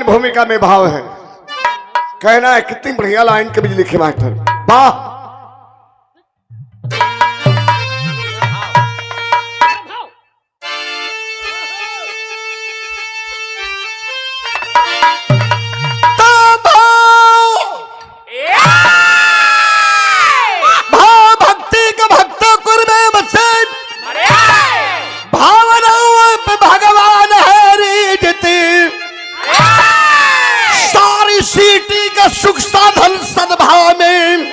Line भूमिका में भाव है। कहना है कितनी बढ़िया लाइन कभी लिखे मास्टर, वाह। सुख साधन सद्भाव में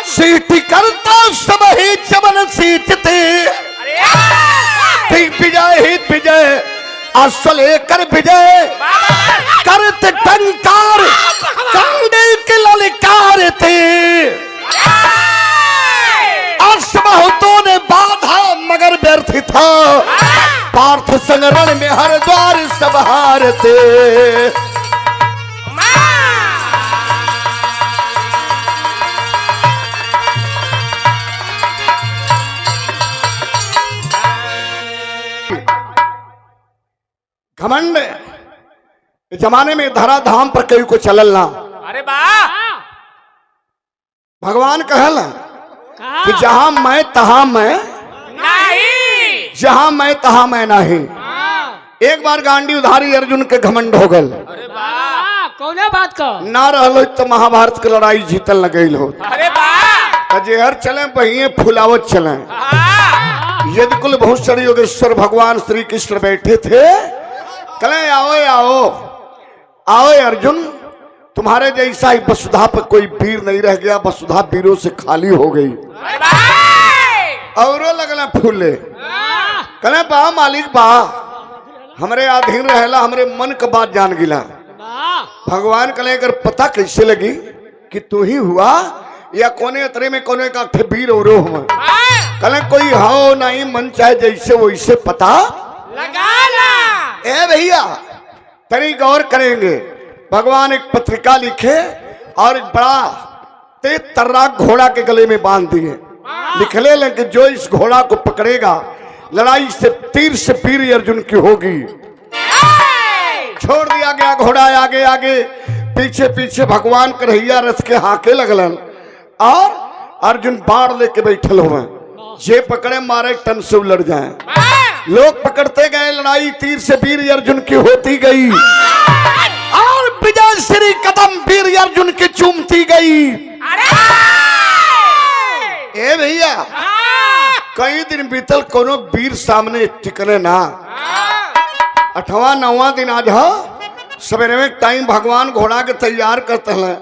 सीटी करता सब ही चमन सींचते, विजय ही विजय असल कर विजय करते टंकार कंडे के ललकार थे। बहुतों ने बाधा मगर व्यर्थ था, पार्थ संगरण में हर द्वार सब हारते। घमंड जमाने में धरा धाम पर कहीं को चलल ना। अरे वाह, भगवान कहला कि जहां मैं तहां मैं नहीं, जहां मैं तहां मैं नहीं। एक बार गांडी उधारी अर्जुन के घमंड हो गल। अरे वाह, कौन बात का ना रहलो तो महाभारत के लड़ाई जीतल न गई हो। अरे वाह, जेहर चले बहिए फुलावत चले। यदि कुल भूषण योगेश्वर भगवान श्री कृष्ण बैठे थे, कले आओ आओ आओ अर्जुन, तुम्हारे जैसा ही वसुधा पर कोई वीर नहीं रह गया, वसुधा वीरों से खाली हो गई। औरो लगना फूले, कले बा मालिक बा, हमरे अधीन रहला, हमरे मन का बात जान गिला। भगवान कले अगर पता कैसे लगी कि तू ही हुआ या कोने अतरे में कोने का वीर और हुआ, कले कोई हो नहीं, मन चाहे जैसे वैसे पता लगाना। ए भैया तनी गौर करेंगे। भगवान एक पत्रिका लिखे और एक बड़ा तेज तर्राक घोड़ा के गले में बांध दिए, लिखले लगे जो इस घोड़ा को पकड़ेगा लड़ाई से तीर से पीर अर्जुन की होगी। छोड़ दिया गया घोड़ा, आगे आगे पीछे पीछे भगवान कन्हैया रथ के हाके लगलन और अर्जुन बाढ़ लेके बैठल हुए, जे पकड़े मारे टन से उलट जाए। लोग पकड़ते गए, लड़ाई तीर से वीर अर्जुन की होती गई और विजय श्री कदम वीर अर्जुन की चूमती गई। ए भैया कई दिन बीतल, कोनो वीर सामने टिकले ना। 8वां 9वां दिन आज सवेरे में टाइम भगवान घोड़ा के तैयार करते हैं,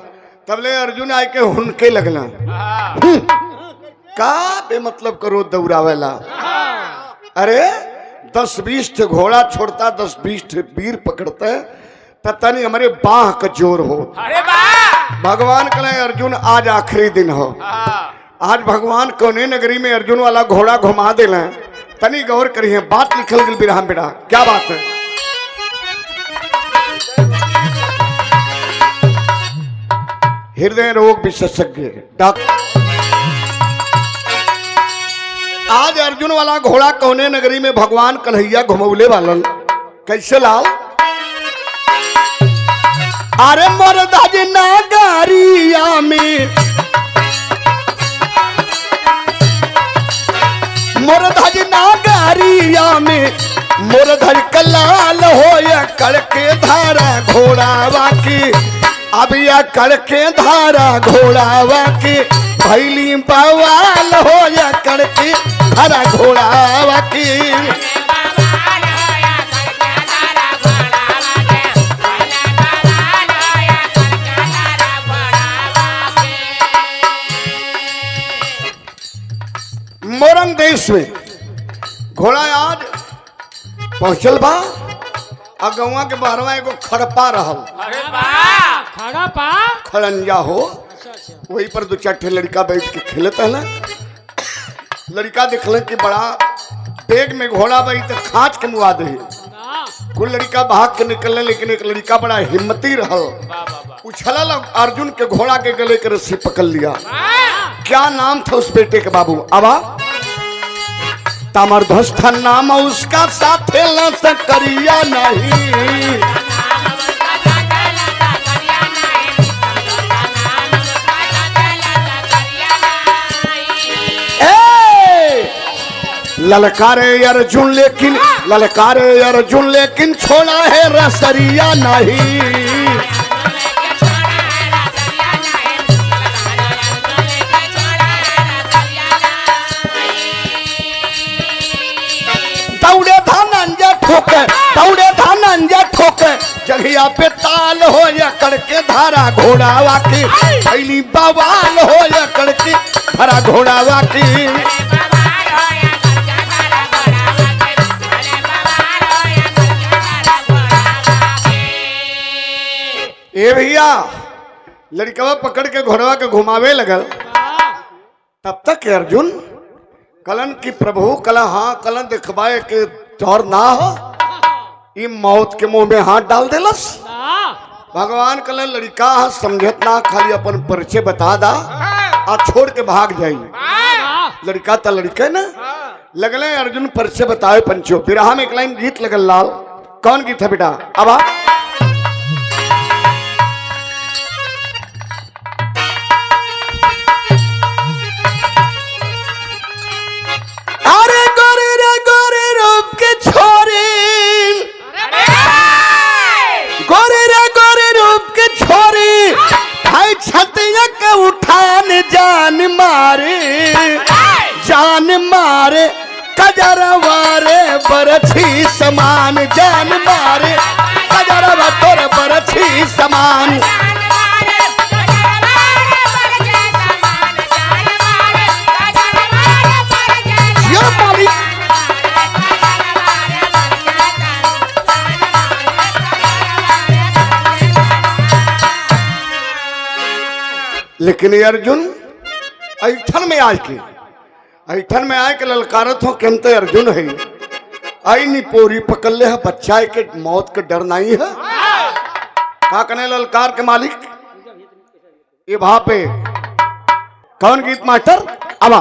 तबले अर्जुन आए के हुनके लगला। का बे मतलब करो दौड़ावेला। अरे 10-20 घोड़ा छोड़ता, 10-20 वीर पकड़ते, पता नहीं हमारे बाह का जोर हो। अरे वाह, भगवान कहे अर्जुन आज आखिरी दिन हो, आज भगवान कौने नगरी में अर्जुन वाला घोड़ा घुमा देला। तनी गौर करिए, बात लिखल गई बिरहा बेटा, क्या बात है। हृदय रोग विशेषज्ञ डॉक्टर, आज अर्जुन वाला घोड़ा कौने नगरी में भगवान कन्हैया घुमौले वालन। कैसे लाल, अरे मरदाज नागरिया में, मोरधज नागरिया में मोरधज कलाल हो या कड़के धारा घोड़ावा की, अब या कड़के धारा घोड़ावा की, भैली बवाल हो या कड़के धारा घोड़ावा की। मोरंग देश में घोड़ा आज पहुंचल बा, अगवा के बारवा एगो खड़पा रहल। अरे वाह, खड़ा पा खड़ंजा हो, वही पर 2-4 लड़का बैठ के खेलता है। लड़का देखल कि बड़ा बेग में घोड़ा बही तो खाँच के मुआ दे। कुल लड़का भाग के निकलने, लेकिन एक लड़का बड़ा हिम्मती रहल, उछलल अर्जुन के घोड़ा के गले के रस्सी पकड़ लिया। क्या नाम था उस बेटे के बाबू, आवा ताम्रध्वज नाम उसका, साथे न सकरिया नहीं, ललकारे अर्जुन लेकिन छोड़ा है रसरिया नहीं। दौड़े धनंजय ठोके जघिया पे ताल हो या करके धारा घोड़ावा की पहली बवाल हो या करके धारा घोड़ावा की। ए भैया लड़कवा पकड़ के घोड़वा के घुमावे लगल। तब तक अर्जुन कलन की प्रभु कला हाँ कलन दिखवाए के चौर ना हो ये मौत के मुंह में हाथ डाल देलस। भगवान कल लड़का समझत ना खाली अपन परिचय बता दा आ छोड़ के भाग जाई। लड़का तो लड़के ना लगले अर्जुन परिचय बताए पंचो। बिरहा में एक लाइन गीत लगल लाल। कौन गीत है बेटा? अब अरे गोरे रूप के छोरे गोरे रूप के छोरी भाई छतिया के उठान जान मारे कजरवारे बरछी समान जान मारे कजरवा तोर बरछी समान। लेकिन अर्जुन ऐठन में आए के ललकारत हो केम तो अर्जुन है आई नी पोरी पकड़ ले है बच्चा के मौत के डर नहीं है। का कने ललकार के मालिक ये वहां पे कौन गीत मास्टर? अब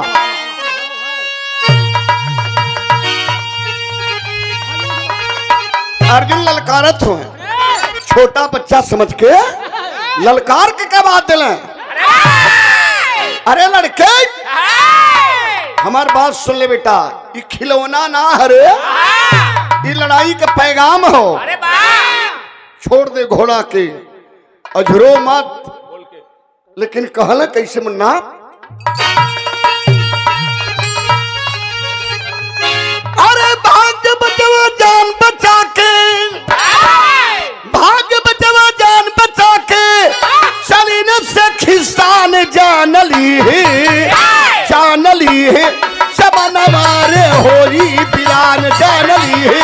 अर्जुन ललकारत हो छोटा बच्चा समझ के ललकार के क्या बात दिले? अरे लड़के हमार बात सुन ले बेटा ये खिलौना ना हरे ये लड़ाई का पैगाम हो। छोड़ दे घोड़ा के अझरो मत। लेकिन कहला कैसे मुन्ना? अरे भाग्य बचवा जान बचा के भाग्य बचवा जान बचा के चली न से खिसान जान ली है सबनवारे होई बिरान जान ली है।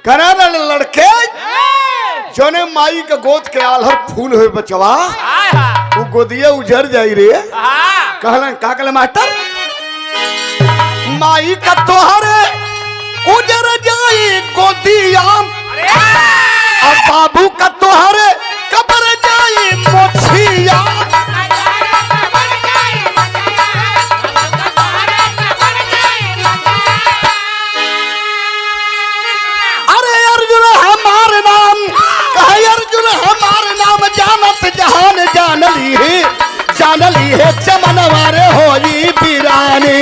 करा लड़के जोने माई के गोद के आलहर फूल हुए बचवा वो गोदिया उजर जाई रे। कहला का कहला मास्टर? माई का तोहरे उजर जाई गोदिया और बाबू का तोहरे कब्र जाई मोछिया। अरे अर्जुन हमारे नाम कहे अर्जुन हमारे नाम जानत जहान जान ली है चमन वारे होली बिरानी।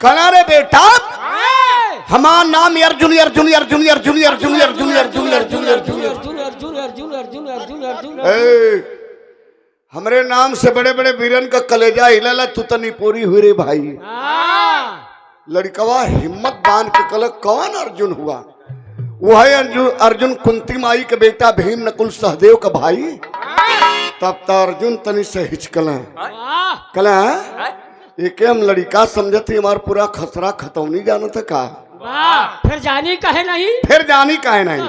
कना रे बेटा हमार नाम अर्जुन अर्जुन अर्जुन अर्जुन अर्जुन अर्जुन अर्जुन अर्जुन अर्जुन हमरे नाम से बड़े बड़े वीरन का कलेजा हिला तू तो निपोरी हुई रे भाई। लड़कवा हिम्मत बांध के कल कौन अर्जुन हुआ? वो है अर्जुन कुंती माई के बेटा भीम नकुल सहदेव का भाई। तब तो अर्जुन तनी से हिचकल एक हम लड़का समझती हमार पूरा खसरा खतौनी जानत का। फिर जानी कहे नहीं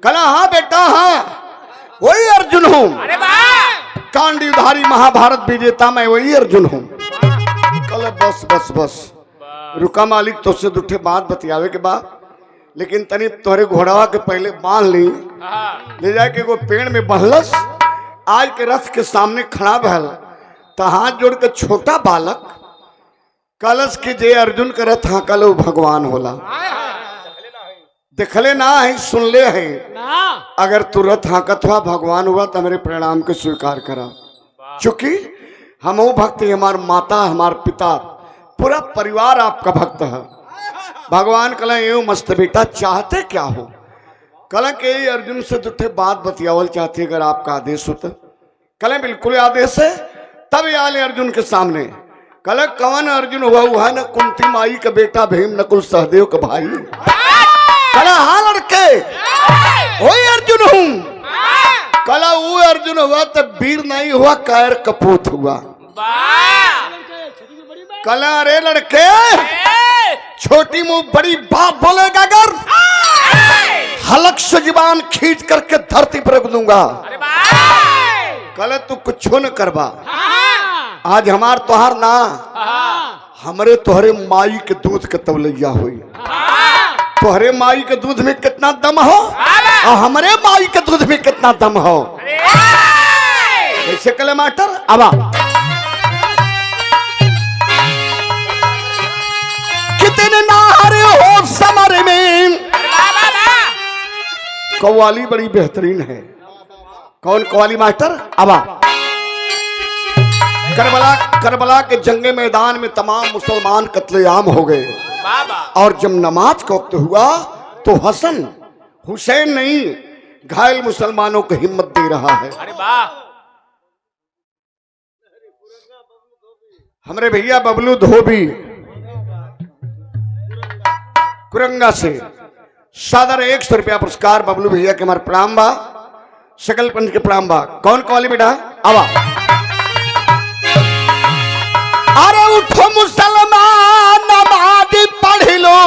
कला हाँ बेटा हाँ वही अर्जुन हूँ। कांडीधारी महाभारत विजेता मैं वही अर्जुन हूँ। कल बस बस बस रुका मालिक, तो से दूठे बात बतियावे के बाद, लेकिन तनी तोहरे घोड़ावा के पहले बांध ली, ले जाके वो पेड़ में बहलस। आज के रथ के सामने खड़ा भल तो हाथ जोड़ के छोटा बालक कलश के जे अर्जुन के रथ हाँकल वो भगवान होला। देखले ना है, सुनले है। अगर तू रथ हाँकत हुआ भगवान हुआ तो मेरे प्रणाम के स्वीकार करा, चूंकि हम भक्त है, हमार माता हमार पिता पूरा परिवार आपका भक्त है। भगवान कल एवं मस्त बेटा चाहते क्या हो? कल के अर्जुन से दूठे बात बतियावल चाहते, अगर आपका आदेश होता। कल बिल्कुल आदेश है। तब आले अर्जुन के सामने। कल कवन अर्जुन हुआ हुआ न कुंती माई का बेटा भीम नकुल सहदेव का भाई। कल हाँ लड़के वही अर्जुन हूँ। कल वो अर्जुन हुआ तो वीर नहीं हुआ, कायर कपूत हुआ। कल अरे लड़के छोटी मुंह बड़ी बात बोलेगा, अगर हलक से जुबान खींच करके धरती पर रख दूंगा। कल तू कुछ न करबा। आज हमार तोहार ना, हमरे तोहरे माई के दूध के तवलैया हुई। तोहरे माई के दूध में कितना दम हो और हमरे माई के दूध में कितना दम हो। कैसे कले मास्टर आवा कितने नारे हो समर में। कव्वाली बड़ी बेहतरीन है। कौन कव्वाली मास्टर? आवा करबला के जंगे मैदान में तमाम मुसलमान कत्लेआम हो गए और जब नमाज का वक्त हुआ तो हसन हुसैन नहीं घायल मुसलमानों को हिम्मत दे रहा है। अरे वाह, हमारे भैया बबलू धोबी कुरंगा से सादर 100 रुपया पुरस्कार। बबलू भैया के हमारे प्रणाम बा, सकल पंच के प्रणाम बा। कौन कवाली बेटा? आवा अरे उठो मुसलमान नमाज पढ़ लो।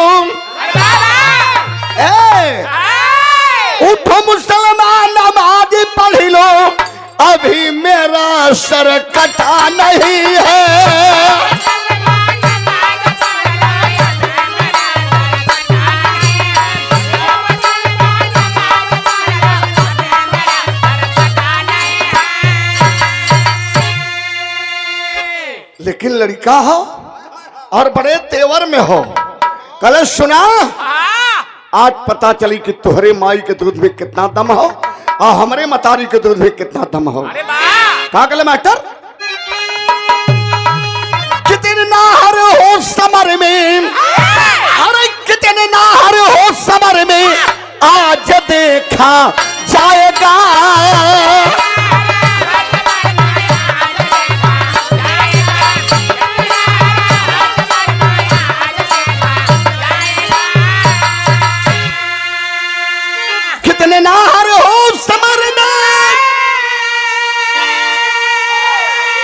उठो मुसलमान नमाज पढ़ लो, अभी मेरा सर कटा नहीं है। लेकिन लड़का हो और बड़े तेवर में हो। कल सुना, आज पता चली कि तुहरे माई के दूध में कितना दम हो और हमारे मतारी के दूध में कितना दम हो। कहा कल मास्टर? कितने नाहर हो समर में, अरे कितने नाहर हो समर में, आज देखा जाएगा। नाहर हो समर में,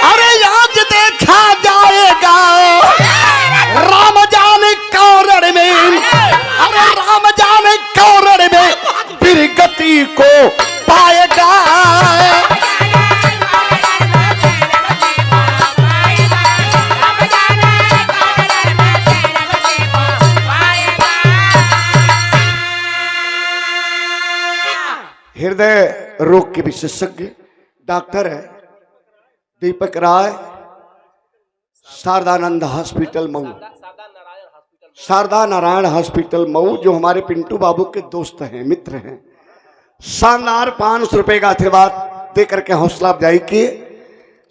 अरे आज देखा जाएगा। राम जाने कौरण में, अरे राम जाने कौरण में वीरगति को पाएगा। हृदय रोग के विशेषज्ञ डॉक्टर है दीपक राय, शारदानंद हॉस्पिटल मऊ, शारदा नारायण हॉस्पिटल मऊ, जो हमारे पिंटू बाबू के दोस्त हैं, मित्र हैं। शानदार 500 रुपए का आशीर्वाद दे करके हौसला अफजाई किए।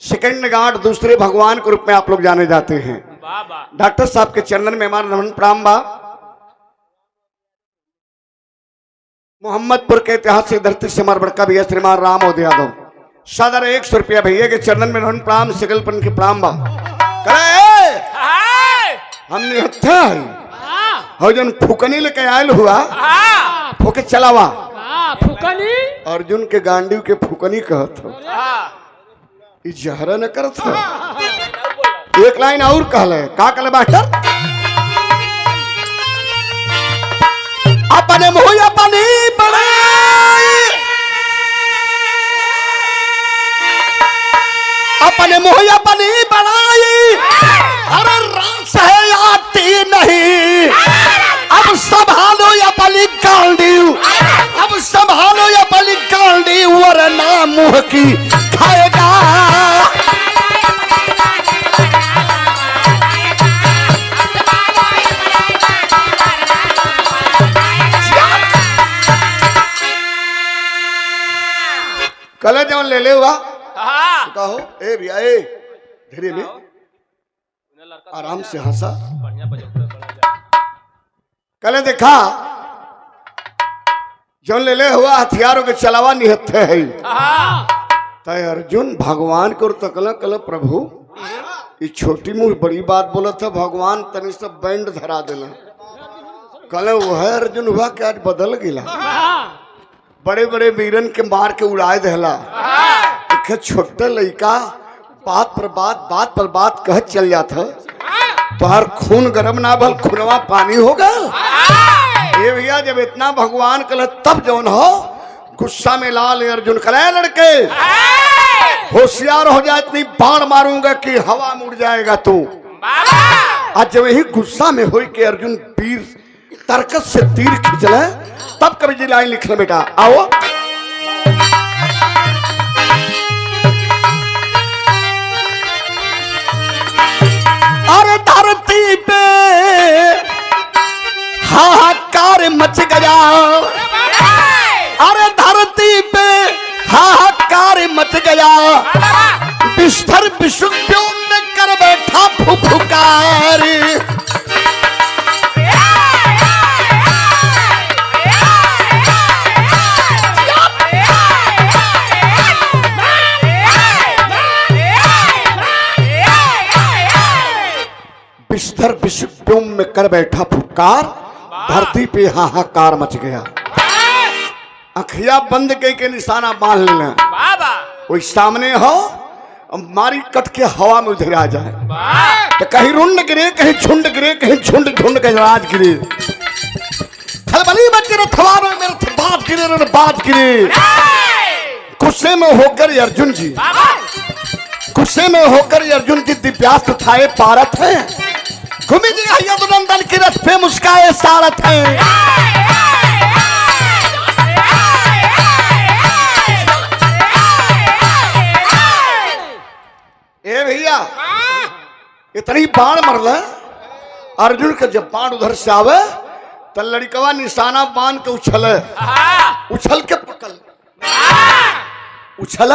सेकंड गार्ड दूसरे भगवान के रूप में आप लोग जाने जाते हैं। डॉक्टर साहब के चरणन में हमारा नमन प्रणाम बा। मोहम्मदपुर के ऐतिहासिक धरती से हमारे बड़का भैया श्रीमान राम उदय यादव, सादर 100 रुपया भैया के चरणन में नमन प्रणाम, सिगलपन के प्रणाम बा। हमने हत्या हो जन फुकनी लेके आयल हुआ, फुके चलावा। फुकनी अर्जुन के गांडीव के फुकनी कहत हो, जहरा न करत हो। एक लाइन और कहले, का कहले मास्टर? अपने मुँह अपनी बड़ाई, अपने मुँह अपनी बड़ाई, अरे से आती नहीं, अब संभालो या बलि गांडी, अब संभालो या बलि गांडी, वरना मुंह की खाएगा। कल जब ले ले हुआ कहो ए भैया ए धीरे में आराम से हंसा। कल देखा जब ले ले हुआ हथियारों के चलावा निहत्थे है तय अर्जुन भगवान को तकल कल प्रभु ये छोटी मुँह बड़ी बात बोला था भगवान तनि सब बैंड धरा देना। कल वह अर्जुन हुआ कि आज बदल गिला, बड़े बड़े वीरन के मार के उड़ाए दहला, छोटे लड़का बात पर बात कह चल जाता तोहर खून गरम ना भल खूनवा पानी हो गया। ये भैया जब इतना भगवान कल तब जौन हो गुस्सा में लाल अर्जुन करे लड़के होशियार हो जाए, इतनी बाण मारूंगा कि हवा मुड़ जाएगा तू। आज जब यही गुस्सा में हो के अर्जुन वीर तरकस से तीर खींचले तब कवि जी लाइन लिख ले बेटा आओ। अरे धरती पे हाहाकार मच गया, अरे धरती पे हाहाकार मच गया, बिस्तर विषुव्योम में कर बैठा फुफुकार। बिस्तर विषुव्योम में कर बैठा फुफकार, धरती पे हाहाकार मच गया। अखिया बंद के निशाना बांध लेना, वही सामने हो मारी कट के हवा में उधर आ जाए तो कहीं रुंड गिरे, कहीं झुंड गिरे, कहीं झुंड झुंड के राज गिरे, खलबली मच गिरे, थवार में मेरे बात गिरे, बात गिरे। गुस्से में होकर अर्जुन जी, गुस्से में होकर अर्जुन की दिव्यास्त्र उठाए पारत है, घूमी जी नंदन की रथ पे मुस्काए सारथ है। ए भैया इतनी बाण मरल अर्जुन के जब बाण उधर से आवे तो लड़कवा निशाना बांध के उछल के पकड़ उछल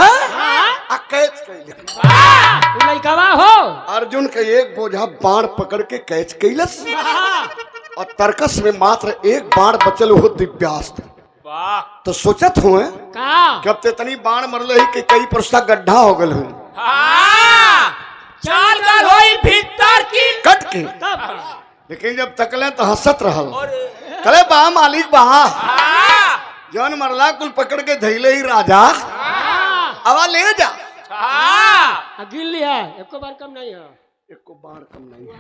लड़कवा हो अर्जुन के एक बोझा बाण पकड़ के कैच कैलस और तरकस में मात्र एक बाण बचल हो दिव्यास्त्र। तो सोचत हुए कब ते तनी बाण मरल ही कि कई परसा गड्ढा हो गल हो चाल कर होई भीतर की कट के, लेकिन जब तकले तो हंसत रहल कले बा मालिक बा जौन मरला कुल पकड़ के धैले ही राजा अब ले जा। गिन लिया एको बार कम नहीं है, एको बार कम नहीं है,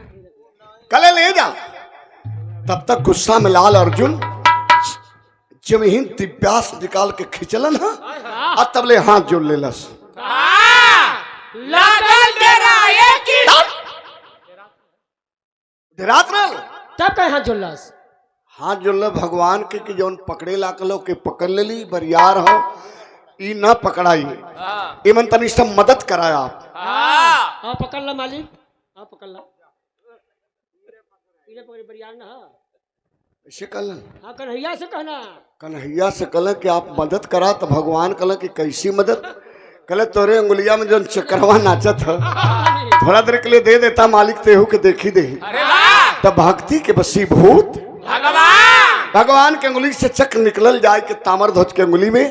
कले ले जा। तब तक गुस्सा में लाल अर्जुन जब ही दिव्यास्त्र निकाल के खिंचलन है और तब ले हाथ जोड़ लेलस। तब कहे हाथ जोड़लस, हाथ जोड़ल भगवान के जौन पकड़े ला कलो के पकड़ लेली बरियार हो ई न पकड़ाई इमन तनी सब मदद कराया आप। हाँ पकड़ ला मालिक, हाँ पकड़ ला बरियार ना ऐसे कहलन। हाँ कन्हैया से कहना, कन्हैया से कहल कि आप मदद करा तो भगवान कहल कि कैसी मदद कहले तोरे अंगुलिया में जो चक्रवा नाचत है थोड़ा देर के लिए दे देता मालिक तेहू के देखी दे। तब भक्ति के वशीभूत भगवान के अंगुली से चक्र निकलल जाए के तामर ध्वज के अंगुली में,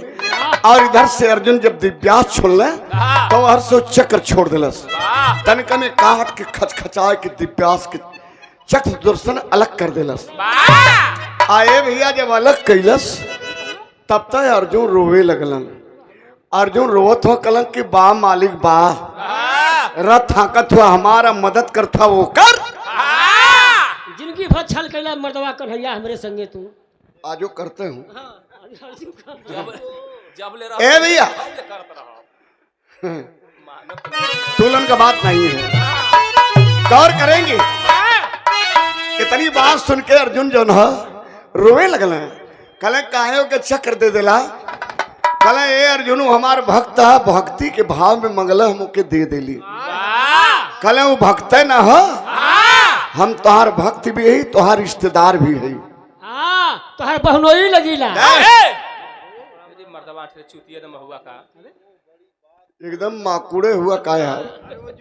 और इधर से अर्जुन जब दिव्यास्त्र छोड़ले तो हर से चक्र छोड़ दिलस, तनिक में काट के खचखचाए के दिव्यास्त्र के चक्र दर्शन अलग कर दिलस। आए भैया जब अलग कैलस तब तक अर्जुन रोवे लगलन। अर्जुन रोवत हो कलन कि बा मालिक बा रथ हाकत हुआ हमारा मदद करता वो कर। जिनकी भर छल कैला मर्दवा कन्हैया हमरे संगे तू आजो करते हूँ। जब ले ए भैया तुलन का बात नहीं है, गौर करेंगे इतनी बात सुन के अर्जुन जो न रोए लगल। कल काहे के चक्र दे दिला। कल ए अर्जुन हमार भक्त है, भक्ति के भाव में मंगल हम के दे दिली। कल वो भक्त न हो, हम तोहार भक्त भी है, तोहार रिश्तेदार भी है। हाँ तो हर बहनोई लगीला। मर्दवा चूतिया दम हुआ का एकदम माकुड़े हुआ का यार।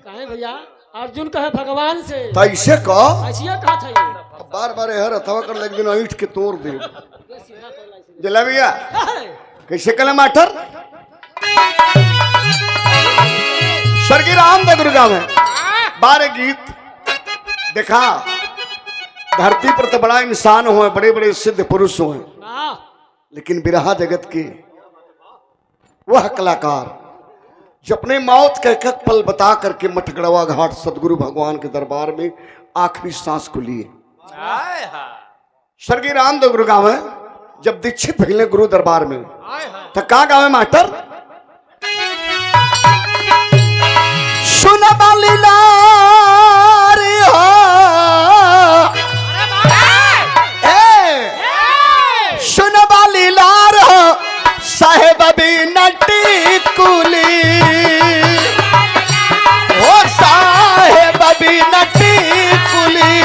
काहे भैया अर्जुन कहे भगवान से तो ऐसे कह ऐसे कहा था ये। बार बार हर अथवा कर एक दिन ईट के तोड़ दे। जला भैया कैसे कल माटर स्वर्गीय रामदेव गुरुगांव में 12 गीत देखा। धरती पर तो बड़ा इंसान हुए, बड़े बड़े सिद्ध पुरुष हुए, लेकिन बिरहा जगत के वह कलाकार जो अपने मौत का एक पल बता करके मठगड़वा घाट सदगुरु भगवान के दरबार में आखिरी सांस को लिए। स्वर्गीय रामदेव गुरुगांव में जब दीक्षित भइले गुरु दरबार में तो का गावे मास्टर सुन बालीला सुन बालीलार साहेब भी नटी कुली हो साहेब भी नटी कुली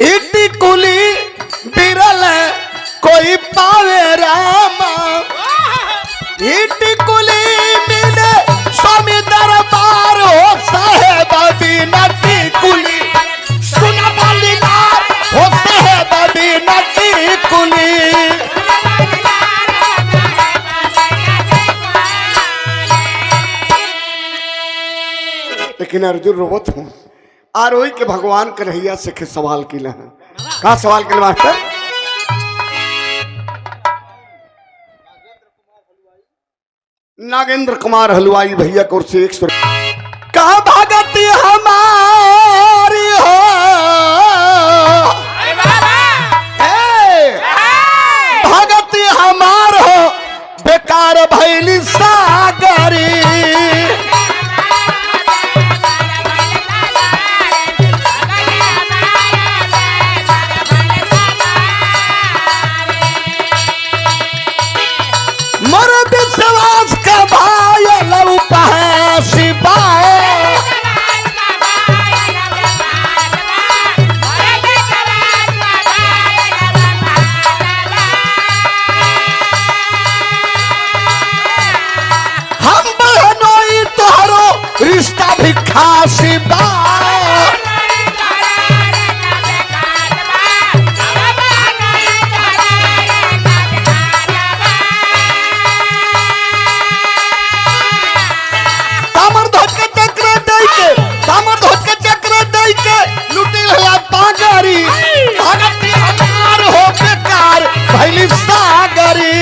इटी कुली बिरल कोई पावे रामा इटी कुली मिले स्वामी दरबार हो साहेब भी नटी कुली सुन बालीलार हो साहेब भी नटी कुली। लेकिन अर्जुन रोवत हूँ आरोही के भगवान कन्हैया से के सवाल किला है। कहा सवाल के मास्टर नागेंद्र कुमार हलवाई भैया को से 100 कहा भागती हमारी हो भागती हमार हो बेकार भैली सागरी रिश्ता भी खासी बा तामर धोत के चक्र दई के तामर धोत के चक्र दई के लुटिल है पागरी भागती हमार हो बेकार भइली सागरी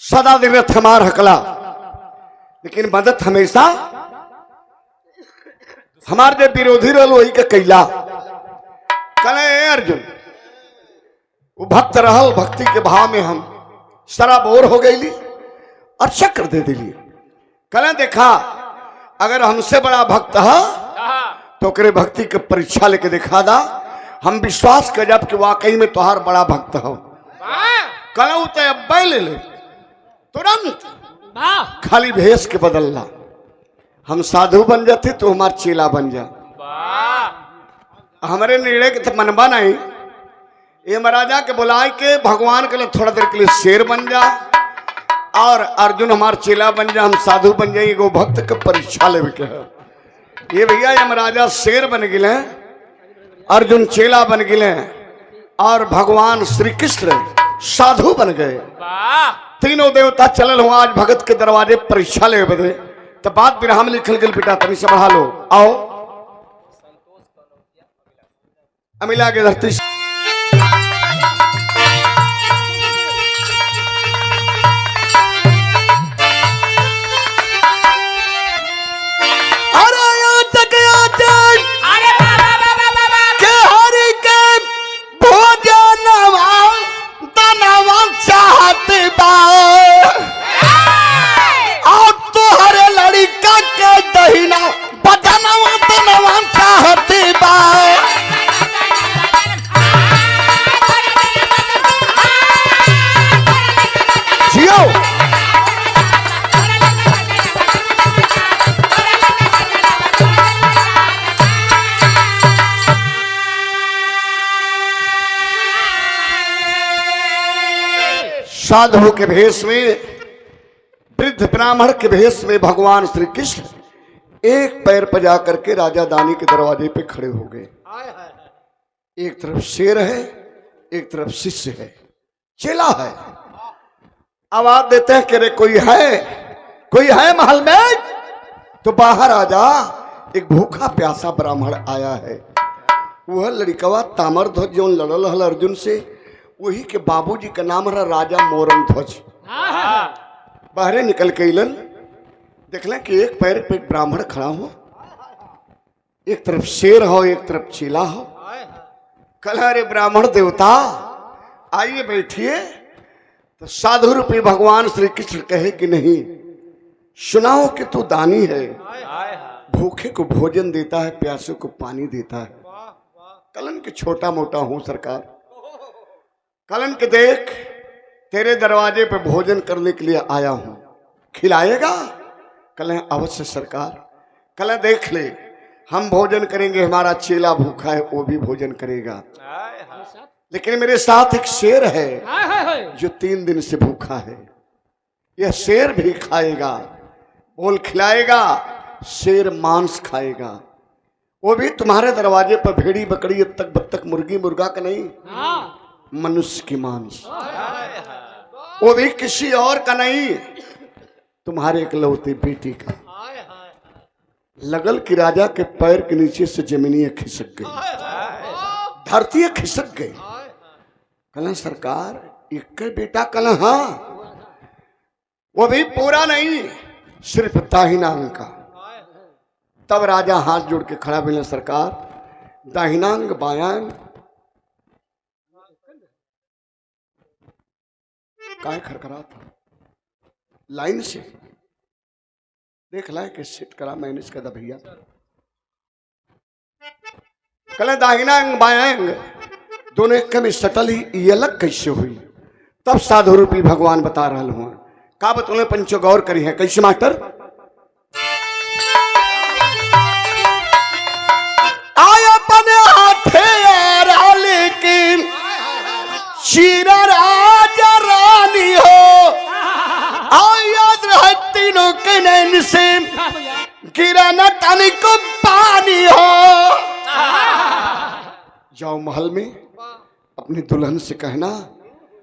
सदा दिन रथ हमार हकला, लेकिन मदद हमेशा हमार जो विरोधी रल वही के कैला। कले अर्जुन वो भक्त रहल, भक्ति के भाव में हम सराबोर हो गई और चक्र दे दिली। कले देखा अगर हमसे बड़ा भक्त है तो करे भक्ति के परीक्षा लेके दिखा दा, हम विश्वास कर जब कि वाकई में तुहार बड़ा भक्त हो। कल तो अब ले ले तुरंत खाली भेष के बदलना, हम साधु बन जाते तो हमार चेला बन जा। हमारे निर्णय के तो मनबा नहीं, ये महाराजा के बुलाए के भगवान के लिए थोड़ा देर के लिए शेर बन जा और अर्जुन हमार चेला बन जा, हम साधु बन जाए। वो भक्त के परीक्षा ले के है ये भैया। ये महाराजा शेर बन गए, अर्जुन चेला बन गए और भगवान श्री कृष्ण साधु बन गए। तीनों देवता चलल हुआ आज भगत के दरवाजे परीक्षा ले बदे। तो बात विराम लिखल गल बेटा तनी से बढ़ा लो। आओ अमिला के धरती अरे साधु के भेष में, वृद्ध ब्राह्मण के भेष में भगवान श्री कृष्ण एक पैर पर जाकर के राजा दानी के दरवाजे पे खड़े हो गए। एक तरफ शेर है, एक तरफ शिष्य है, चेला है। आवाज देते हैं कि रे कोई है महल में, तो बाहर आ जा, एक भूखा प्यासा ब्राह्मण आया है। वह लड़कवा ताम्रध्वज जो लड़ल हल अर्जुन से, वही के बाबूजी का नाम रहा राजा मोरन ध्वज। बाहरे निकल के इलन देखले कि एक पैर पे एक ब्राह्मण खड़ा हो, एक तरफ शेर हो, एक तरफ चेला हो। कल अरे ब्राह्मण देवता आइए बैठिए। तो साधु रूपी भगवान श्री कृष्ण कहे कि नहीं, सुनाओ कि तू दानी है, भूखे को भोजन देता है, प्यासे को पानी देता है। कलन के छोटा मोटा हूं सरकार, कलन के देख तेरे दरवाजे पे भोजन करने के लिए आया हूं, खिलाएगा? कल अवश्य सरकार। कल देख ले, हम भोजन करेंगे, हमारा चेला भूखा है वो भी भोजन करेगा, लेकिन मेरे साथ एक शेर है जो 3 दिन से भूखा है। यह शेर भी खाएगा, बोल खिलाएगा, शेर मांस खाएगा। वो भी तुम्हारे दरवाजे पर भेड़ी बकरी तक बत्तख मुर्गी मुर्गा का नहीं, मनुष्य की मांस। वो भी किसी और का नहीं, तुम्हारे इकलौती बेटी का। लगल कि राजा के पैर के नीचे से जमीनियां खिसक गई, धरती खिसक गई। कल सरकार एक बेटा कल, हाँ वो भी पूरा नहीं, सिर्फ दाहिना अंग का। तब राजा हाथ जोड़ के खड़ा मिले, सरकार दाहिना अंग बायां अंग काय खरखरा था, लाइन से देख लाए कि सेट करा मैंने इसका दभैया। कल दाहिना अंग बायां अंग दोनों एक में सटल ही, ये अलग कैसे हुई? तब साधु रूपी भगवान बता रहा हूं, का बतौले पंचो गौर करी है। कैसे मास्टर? आया अपने हाथे लेकिन शीरा राजा रानी हो, याद रहे तीनों के नैन से गिरा न तनी को पानी हो। जाओ महल में अपनी दुल्हन से कहना,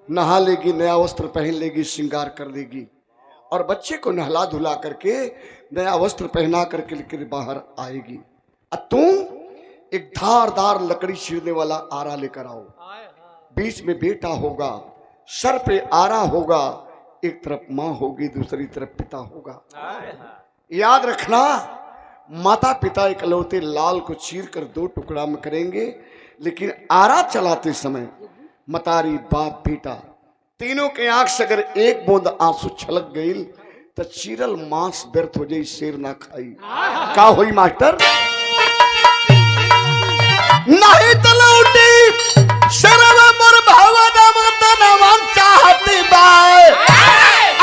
नहा लेगी, नया वस्त्र पहन लेगी, श्रृंगार कर लेगी, और बच्चे को नहला धुला करके नया वस्त्र पहना करके लेकर बाहर आएगी। और तू एक धारदार लकड़ी चीरने वाला आरा लेकर आओ, बीच में बेटा होगा, सर पे आरा होगा, एक तरफ माँ होगी, दूसरी तरफ पिता होगा। याद रखना, माता पिता इकलौते लाल को चीर कर 2 टुकड़ा में करेंगे, लेकिन आरा चलाते समय मतारी बाप बेटा तीनों के आंख से अगर एक बूंद आंसू छलक गई तो चीरल मांस व्यर्थ हो जाई, शेर ना खाई। का होई मास्टर? नहीं तो लौटी शर्म मोर भवन मतन चाहती बाय,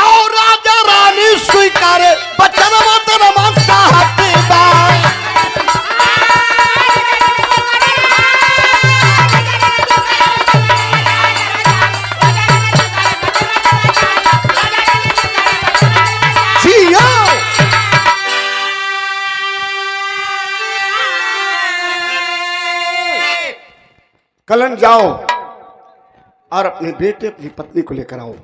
और राजा रानी स्वीकारे बचन मतन चाहती बाय। कलन जाओ और अपने बेटे अपनी पत्नी को लेकर आओ।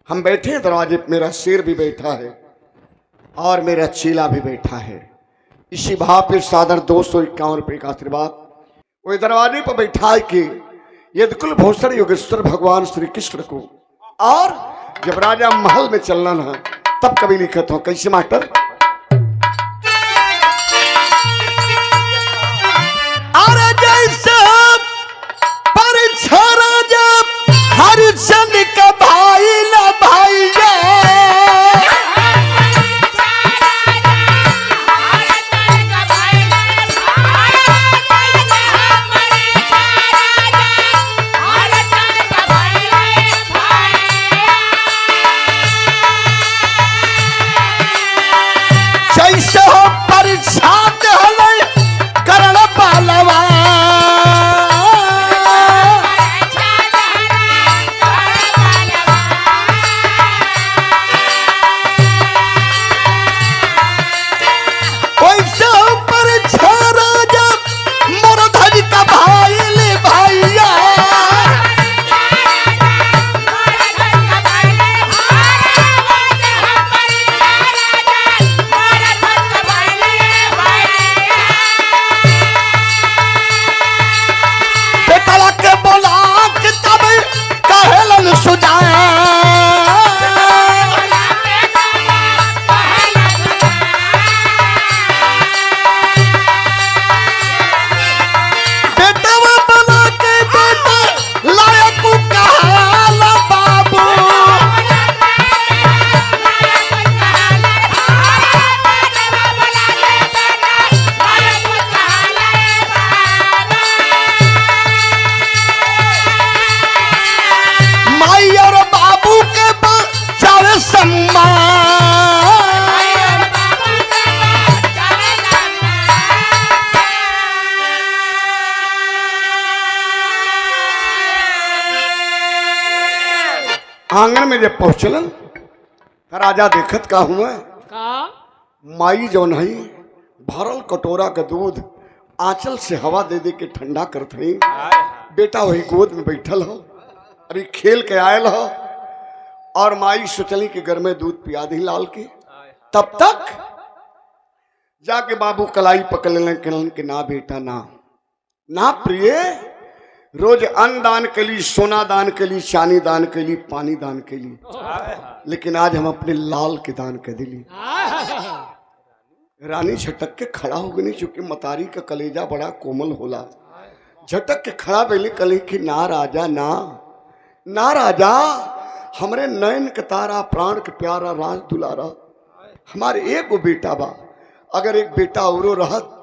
हम बैठे हैं दरवाजे पे, मेरा शेर भी बैठा है और मेरा चेला भी बैठा है। इसी भाव पे सादर 251 रुपये का आशीर्वाद वो दरवाजे पर बैठा है कि यदकुल भूषण योगेश्वर भगवान श्री कृष्ण को। और जब राजा महल में चलना ना, तब कभी लिखत हो। कैसे मास्टर? अरे जैसे हरिचंद का भाई न भाई आंगन में जब पहुंचलन तो राजा देखत का हुआ का माई जौन है भरल कटोरा का दूध आंचल से हवा दे दे के ठंडा करत है। बेटा वही गोद में बैठल हो, अभी खेल के आयल हो, और माई सोचली कि घर में दूध पिया दी लाल के। तब तक जाके बाबू कलाई पकड़ लें कि ना बेटा ना ना प्रिय, रोज अन्न दान के लिए, सोना दान के लिए, चांदी दान के लिए, पानी दान के लिए, लेकिन आज हम अपने लाल के दान कर दिली। रानी झटक के खड़ा हो गई, चूंकि मतारी का कलेजा बड़ा कोमल होला। झटक के खड़ा बैली, कली कि ना राजा ना ना राजा, हमरे नयन के तारा, प्राण के प्यारा, राज दुलारा, हमारे एक गो बेटा बा, अगर एक बेटा औरो रहत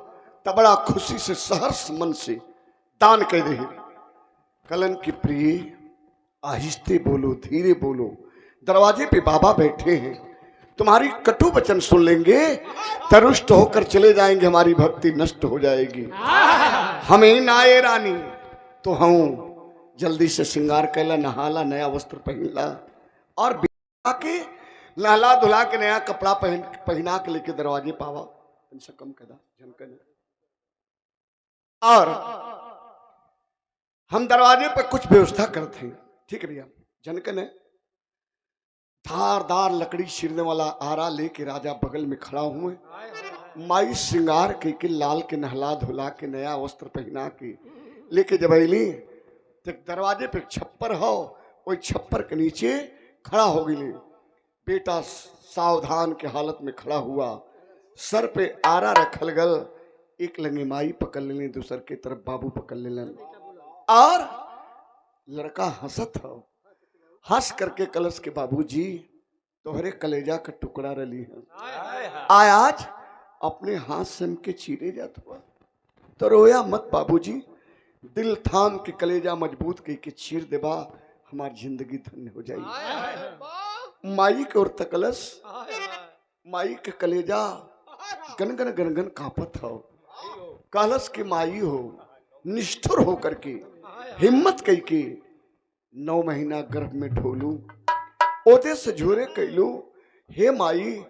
तो बड़ा खुशी से सहर्ष मन से दान कर दे। कलन की प्रिय आहिस्ते बोलो, धीरे बोलो, दरवाजे पे बाबा बैठे हैं, तुम्हारी कटु वचन सुन लेंगे तो रुष्ट होकर चले जाएंगे, हमारी भक्ति नष्ट हो जाएगी। हमें नाये रानी तो हम जल्दी से श्रृंगार कैला, नहाला, नया वस्त्र पहनला, और बिया के नहला धुला के नया कपड़ा पहना के लेके दरवाजे पावा से कम कदा झनकन। और हम दरवाजे पर कुछ व्यवस्था करते हैं, ठीक है भैया। झनकन है, धारदार लकड़ी चीरने वाला आरा लेके राजा बगल में खड़ा हुए, माई श्रृंगार के लाल के नहला धुला के नया वस्त्र पहना के लेके जब अली तो दरवाजे पे छप्पर हो, वही छप्पर के नीचे खड़ा हो गई। बेटा सावधान के हालत में खड़ा हुआ, सर पे आरा रखल गल, एक लंगे माई पकड़ लेने, दूसर के तरफ बाबू पकड़ लेलन, और लड़का हंसत हो, हंस करके कलश के बाबूजी तोहरे कलेजा का टुकड़ा रली है, आज अपने हाथ से हमके चीरे जात हुआ, तो रोया मत बाबूजी, दिल थाम के कलेजा मजबूत के चीर देबा, हमारी जिंदगी धन्य हो जाएगी। माई के ओर तकलस, माई के कलेजा गनगन गनगन कांपत हो, कहलस के माई हो, निष्ठुर हो करके हिम्मत कई के 9 महीना गर्भ में ढोलू, ओदे से झूरे कैलू, हे माई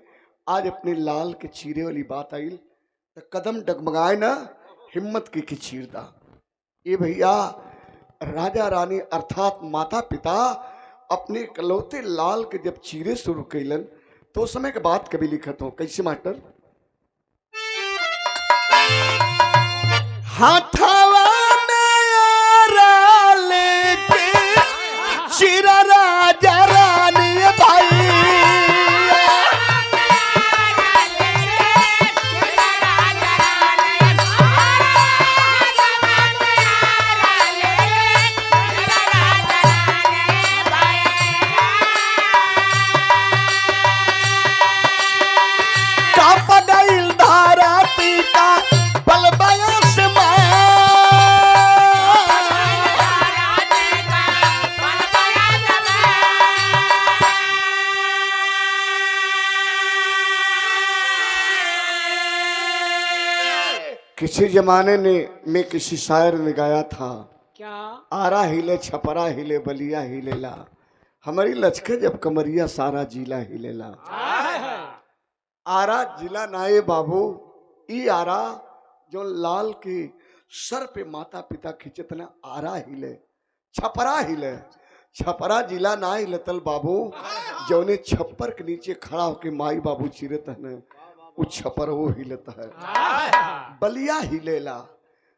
आज अपने लाल के चीरे वाली बात आई तो कदम डगमगाए ना, हिम्मत की चीर दा। ये भैया राजा रानी अर्थात माता पिता अपने कलौते लाल के जब चीरे शुरू कैलन तो उस समय के बात कभी लिखत हो, कैसे मास्टर? हाथावा में आरा लेके चीरा राजा रानी भाई, किसी जमाने में किसी शायर ने गाया था, क्या आरा हिले छपरा हिले बलिया हिलेला, हमारी लचके जब कमरिया सारा जिला हिलेला। आरा जिला नाये बाबू, ई आरा जो लाल के सर पे माता पिता खिंचत ना, आरा हिले, छपरा हिले, छपरा जिला ना हिलतल बाबू, जौने छप्पर के नीचे खड़ा होके माई बाबू चिरत है, वो छपर वो हिलता है। बलिया हिलेला,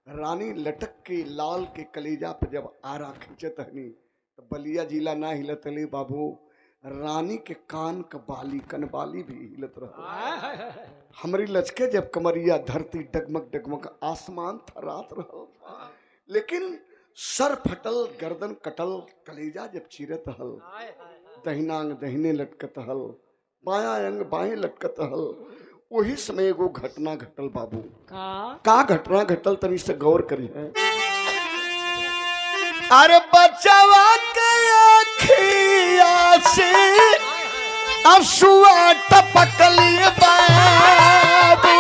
रानी लटक के लाल के कलेजा पे जब आरा खिंचत हनी तो बलिया जिला ना हिलत ले बाबू, रानी के कान का बाली कनबाली भी हिलत रहा। हमारी लचके जब कमरिया धरती डगमग डगमग आसमान थरात रहा, लेकिन सर फटल गर्दन कटल, कलेजा जब चीरत हल, दहिना अंग दहिने लटकत हल, बाया अंग बाएं लटकत हल, वही समय एगो घटना घटल बाबू। का घटना घटल तनी से गौर करी है। अरे बचवा के अखिया से आंसुआ टपकली बाबू,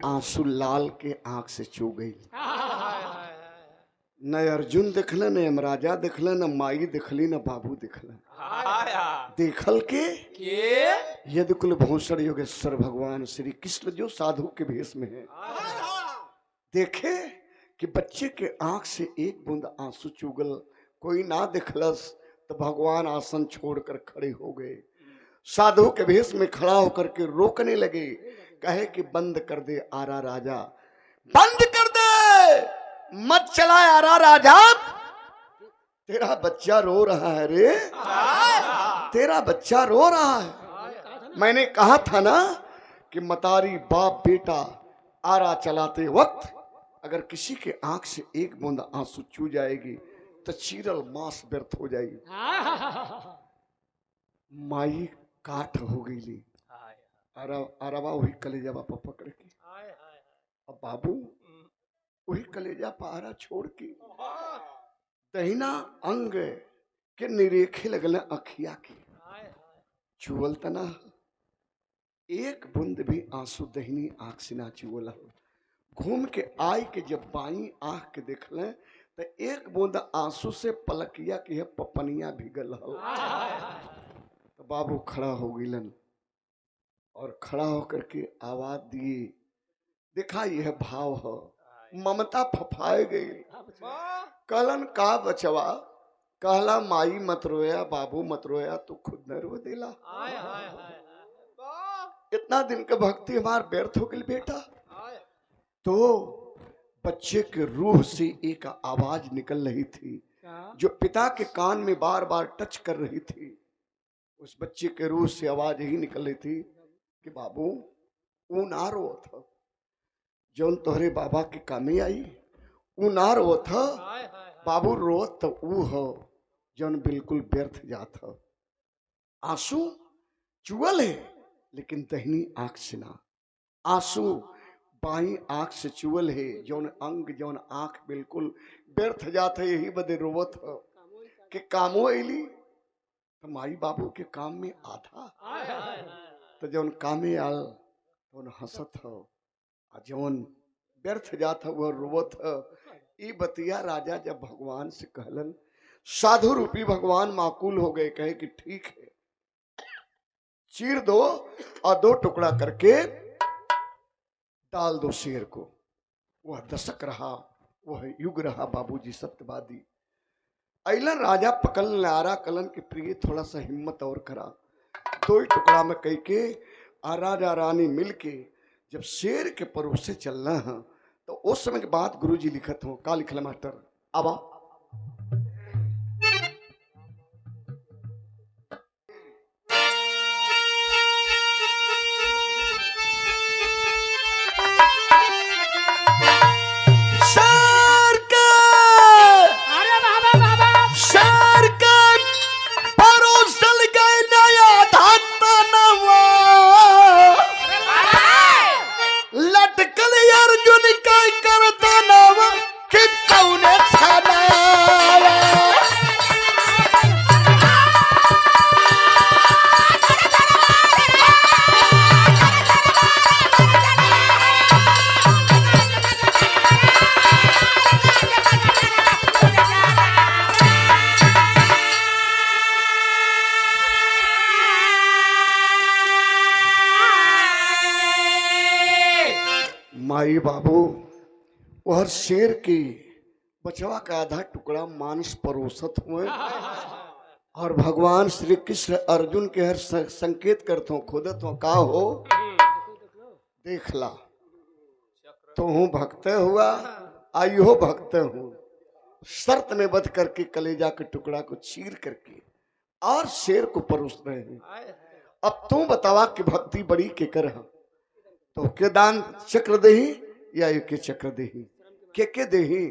आंसू लाल के आंख से चू गई। न अर्जुन दिखल, न यमराजा दिखल, न माई दिखली, न बाबू दिखल। देखल के यदुकुल भूषण योगेश्वर भगवान श्री कृष्ण जो साधु के भेष में है, देखे कि बच्चे के आंख से एक बूंद आंसू चुगल, कोई ना दिखलस तो भगवान आसन छोड़कर खड़े हो गए। साधु के भेष में खड़ा होकर के रोकने लगे, कहे कि बंद कर दे आरा राजा, बंद कर दे, मत चला आरा राजा, तेरा बच्चा रो रहा है रे, तेरा बच्चा रो रहा है। मैंने कहा था ना कि मतारी बाप बेटा आरा चलाते वक्त अगर किसी के आंख से एक बूंद आंसू चू जाएगी तो चीरल मांस व्यर्थ हो जाएगी। माई काठ हो गई ली, अरवा वही कलेजा बापा पकड़ के, अब बाबू वही कलेजा पारा छोड़ के दहिना अंग के निरेखे लगल अखिया के, चुअल तना एक बूंद भी आंसू दहिनी आंख से ना चुअल। घूम के आई के जब बाई आंख के देखल तो एक बूंद आंसू से पलकिया की पपनिया भिगल हो। तो बाबू खड़ा हो गिलन और खड़ा होकर के आवाज दिए, देखा यह भाव हो, ममता फफाए गई। कहलन का बचवा, कहला माई मत रोया, बाबू मत रोया, तू खुद न रो देला। इतना दिन के भक्ति हमार व्यर्थ हो गई बेटा। तो बच्चे के रूह से एक आवाज निकल रही थी जो पिता के कान में बार बार टच कर रही थी। उस बच्चे के रूह से आवाज यही निकल रही थी कि बाबू ऊ ना रो था, जौन तोहरे बाबा के कामे आई ऊ ना रो था, बाबू रो तो ऊ हो जौन बिल्कुल व्यर्थ जात हो। आंसू चुअल है लेकिन दहिनी आंख से ना, आंसू बाई आंख से चुअल है, जौन अंग जौन आंख बिल्कुल व्यर्थ जात है, यही बदे रोवत हो कि कामो अली तो माई बाबू के काम में आधा, तो जौन कामे आल तो हंसत हो, जौन व्यर्थ जात हो वह रोवत हो। ई बतिया राजा जब भगवान से कहलन, साधु रूपी भगवान माकूल हो गए, कहे कि ठीक है, चीर दो और 2 टुकड़ा करके डाल दो शेर को। वह दशक रहा, वह युग रहा बाबूजी सत्यवादी। अलन राजा पकड़ लारा कलन के प्रिय थोड़ा सा हिम्मत और करा, 2 टुकड़ा में कह के राजा रानी मिलके जब शेर के परोसे चलना है तो उस समय के बाद गुरुजी लिखत हो, का लिखल मास्टर आबा, माई बाबू वह शेर के बचवा का आधा टुकड़ा मांस परोसत हुए और भगवान श्री कृष्ण अर्जुन के हर संकेत करते हो, खोदत हो, का हो देख ला, तो हूँ भक्त हुआ आइयो भक्त हूँ, शर्त में बध करके कलेजा के टुकड़ा को चीर करके और शेर को परोस रहे हैं। अब तू बतावा कि भक्ति बड़ी के कर तो के दान चक्र देही या के चक्र देही के देही।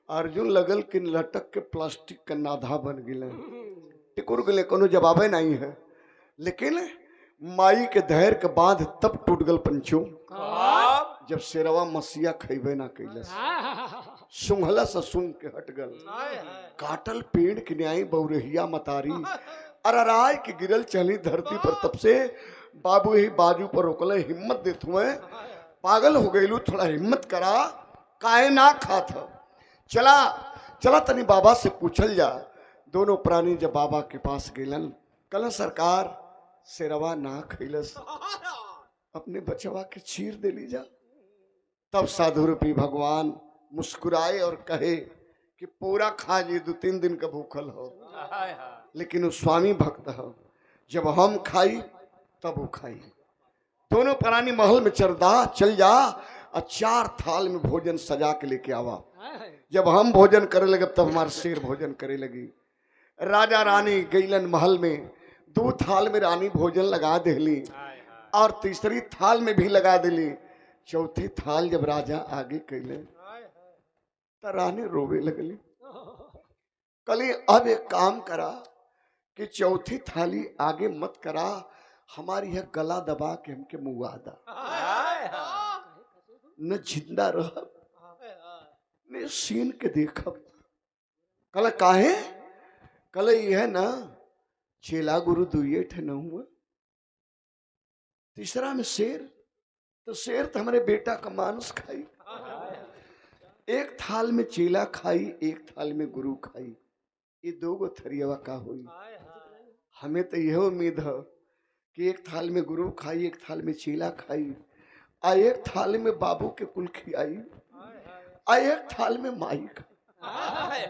अर्जुन लगल कि लटक के प्लास्टिक का नाधा बन गए, टिकुर गए, कोनो जवाबे नहीं है। लेकिन माई के धैर्य के बाद तब टूट गल पंचो, जब शेरवा मसीहा खैबे ना कैलस, सुंघला से सुंघ के हट गल, काटल पेड़ के न्याय बौरहिया मतारी अरराय के गिरल चली धरती पर। तब से बाबू ही बाजू पर रोकले, हिम्मत देत हुए पागल हो गईलू, थोड़ा हिम्मत करा, काहे ना खात ह? चला चला तनी बाबा से पूछल जा। दोनों प्राणी जब बाबा के पास गेलन, कल सरकार शेरवा ना खैलस, अपने बचवा के चीर दे लीजा। तब साधु रूपी भगवान मुस्कुराए और कहे कि पूरा खा जी, 2-3 दिन का भूखल हो, लेकिन वो स्वामी भक्त हो, जब हम खाई तब वो खाई। दोनों प्राणी महल में चल जा और 4 थाल में भोजन सजा के लेके आवा। जब हम भोजन करे लगे तब हमारे शेर भोजन करे लगी। राजा रानी गईलन महल में, 2 थाल में रानी भोजन लगा देली और तीसरी थाल में भी लगा देली। चौथी थाल जब राजा आगे कैले तो रानी रोवे लगली। कली अब एक काम करा कि चौथी थाली आगे मत करा, हमारी यह गला दबा के हमके मुआ दा, न जिंदा रह ने सीन के देखब। कल काहे? कल यह ना चेला गुरु दुए ठे न हुआ, तीसरा में शेर, तो शेर तो हमारे बेटा का मांस खाई। एक थाल में चेला खाई, एक थाल में गुरु खाई, ये 2 गो थरियवा का हुई। हमें तो यह उम्मीद है कि एक थाल में गुरु खाई, एक थाल में चेला खाई, आ एक थाल में बाबू के कुल खियाई, आ एक थाल में माई खाई।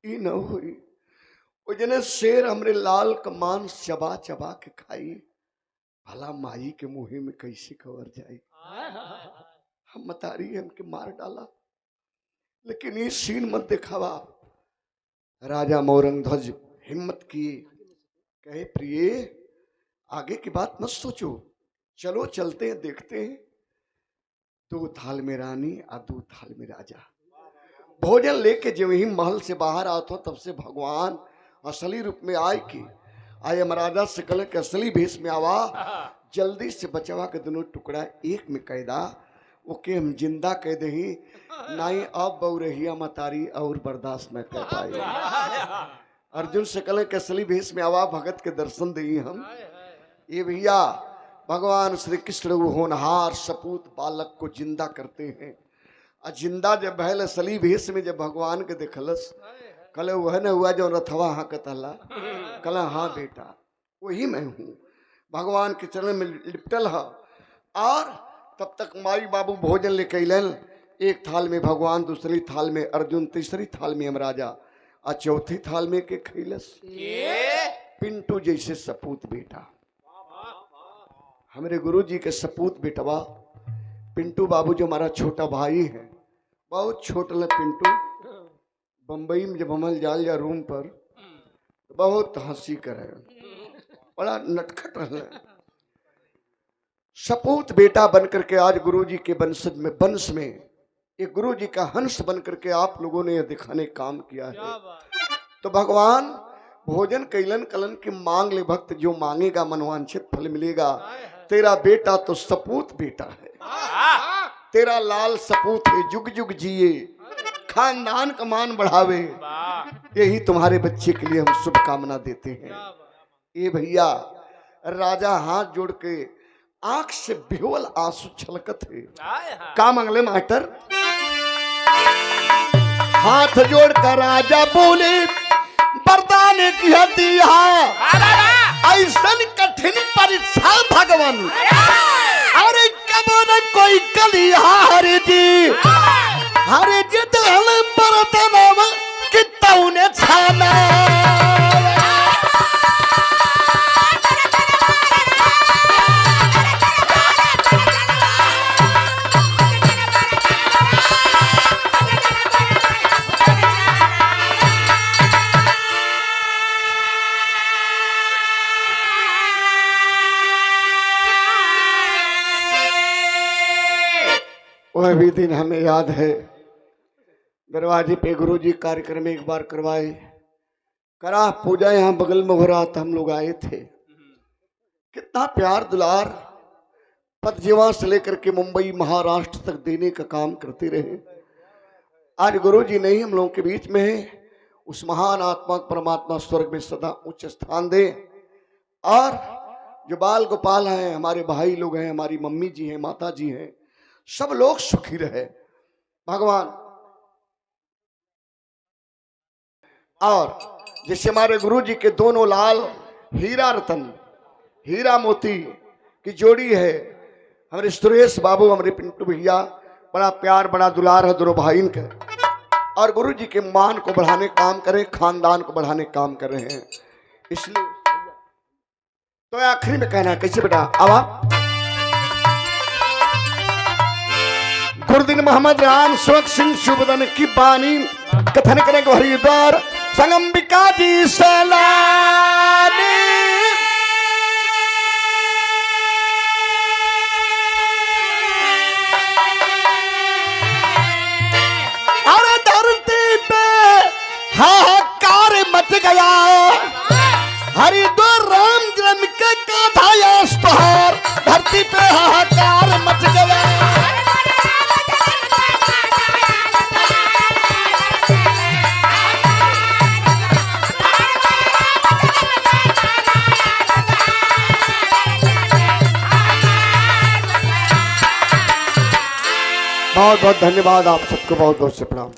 ई न हुई। वो जने शेर हमरे लाल का मांस चबा चबा के खाई, भला माई के मुंह में कैसे कवर जाए। हम मतारी हमके मार डाला, लेकिन ये सीन मत दिखावा। राजा मोरंगध्वज हिम्मत किए, कहे प्रिय आगे की बात मत सोचो, चलो चलते हैं, देखते हैं। 2 थाल में रानी और 2 थाल में राजा भोजन लेके जब ही महल से बाहर आते हो, तब से भगवान असली रूप में आए कि आए महाराजा से कल के असली भेष में आवा, जल्दी से बचवा के दोनों टुकड़ा एक में कैदा, ओके हम जिंदा कह दही, नहीं अब बहुरहिया मतारी और बर्दाश्त न कर पाए। अर्जुन से कल के असली भेष में आवा, भगत के दर्शन दही हम। ये भैया भगवान श्री कृष्ण होनहार सपूत बालक को जिंदा करते हैं। और जिंदा जब भैल असली भेष में जब भगवान के देखलस, कल वह न हुआ जो रथवा हाँ कतला, कल हाँ बेटा वही मैं हूँ। भगवान के चरण में लिपटल है। और तब तक माई बाबू भोजन लेके अलन, एक थाल में भगवान, दूसरी थाल में अर्जुन, तीसरी थाल में हम राजा, और चौथी थाल में के खैलस पिंटू जैसे सपूत बेटा। हमारे गुरु जी के सपूत बेटवा पिंटू बाबू जो हमारा छोटा भाई है, बहुत छोटा पिंटू। बंबई में जब हम जाल जा रूम पर बहुत हंसी करे, बड़ा नटखट रहा। सपूत बेटा बनकर के आज गुरु जी के वंश में एक गुरु जी का हंस बनकर के आप लोगों ने यह दिखाने काम किया है। तो भगवान भोजन कैलन कलन की मांग ले भक्त, जो मांगेगा मनवांछित फल मिलेगा। तेरा बेटा तो सपूत बेटा है, तेरा लाल सपूत है, जुग जुग जिए, खानदान का मान बढ़ावे, यही तुम्हारे बच्चे के लिए हम शुभकामना देते हैं। ये भैया राजा हाथ जोड़ के आंख से बेवल आंसू छलकत है। का मंगले मास्टर? हाथ जोड़ कर राजा बोले, वरदान किया दिया, ऐसन कठिन परीक्षा भगवान, अरे कब न कोई कलिया हरे जी, हरे जी दहल बरतनम कितना ने छाना। वह भी दिन हमें याद है, दरवाजे पे गुरुजी कार्यक्रम एक बार करवाए, करा पूजा यहाँ बगल में हो रहा था, हम लोग आए थे। कितना प्यार दुलार पदजीवा से लेकर के मुंबई महाराष्ट्र तक देने का काम करते रहे। आज गुरुजी नहीं हम लोगों के बीच में है। उस महान आत्मा परमात्मा स्वर्ग में सदा उच्च स्थान दे। और जो बाल गोपाल हैं, हमारे भाई लोग हैं, हमारी मम्मी जी हैं, माता जी हैं, सब लोग सुखी रहे भगवान। और जैसे हमारे गुरु जी के दोनों लाल हीरा रतन, हीरा मोती की जोड़ी है, हमारे सुरेश बाबू, हमारे पिंटू भैया, बड़ा प्यार बड़ा दुलार है दोनों भाई के। और गुरु जी के मान को बढ़ाने काम कर रहे हैं, खानदान को बढ़ाने काम कर रहे हैं। इसलिए तो आखिरी में कहना है, कैसे बेटा आवा गुरुदीन मोहम्मद राम सुख सिंह शुभदन की बानी कथन करेंगे हरिद्वार संगम्बिका जी सलानी। अरे धरती पे हाहाकार मच गया, हरिद्वार राम जन्म के कांधा स्तोहार, धरती पे हाहाकार मच गया। बहुत बहुत धन्यवाद, आप सबको बहुत बहुत से प्रणाम।